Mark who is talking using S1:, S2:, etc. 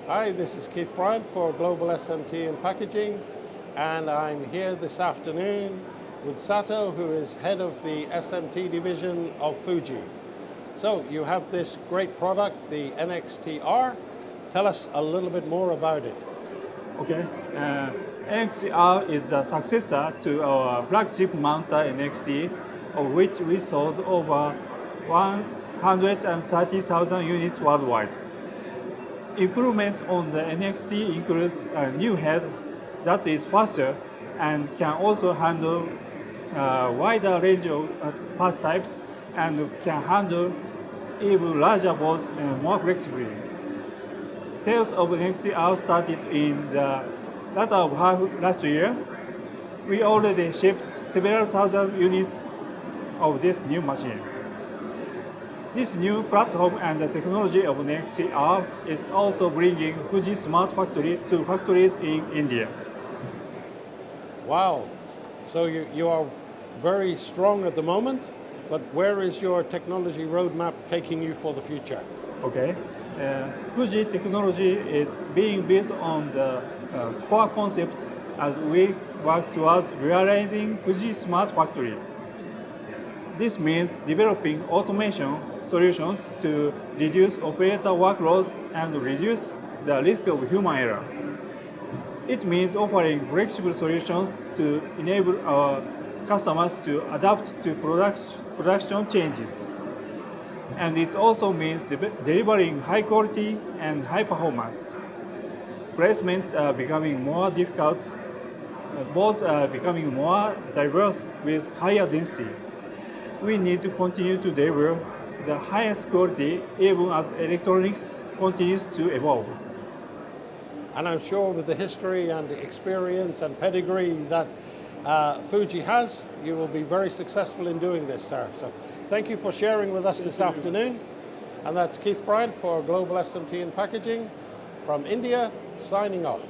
S1: Hi, this is Keith Bryant for Global SMT and Packaging, and I'm here this afternoon with Sato, who is head of the SMT division of Fuji. So you have this great product, the NXTR. Tell us a little bit more about it.
S2: Okay. NXTR is a successor to our flagship mounter NXT, of which we sold over 130,000 units worldwide. Improvement on the NXT includes a new head that is faster and can also handle a wider range of pass types and can handle even larger balls more flexibly. Sales of NXTR started in the latter of half last year. We already shipped several thousand units of this new machine. This new platform and the technology of NXTR is also bringing Fuji Smart Factory to factories in India.
S1: Wow, so you are very strong at the moment, but where is your technology roadmap taking you for the future?
S2: Okay. Fuji technology is being built on the core concept as we work towards realizing Fuji Smart Factory. This means developing automation solutions to reduce operator workloads and reduce the risk of human error. It means offering flexible solutions to enable our customers to adapt to production changes. And it also means delivering high quality and high performance. Placements are becoming more difficult, boards are becoming more diverse with higher density. We need to continue to deliver the highest quality even as electronics continues to evolve.
S1: And I'm sure with the history and the experience and pedigree that Fuji has, you will be very successful in doing this, sir. So thank you for sharing with us this afternoon. And that's Keith Bryant for Global SMT and Packaging from India, signing off.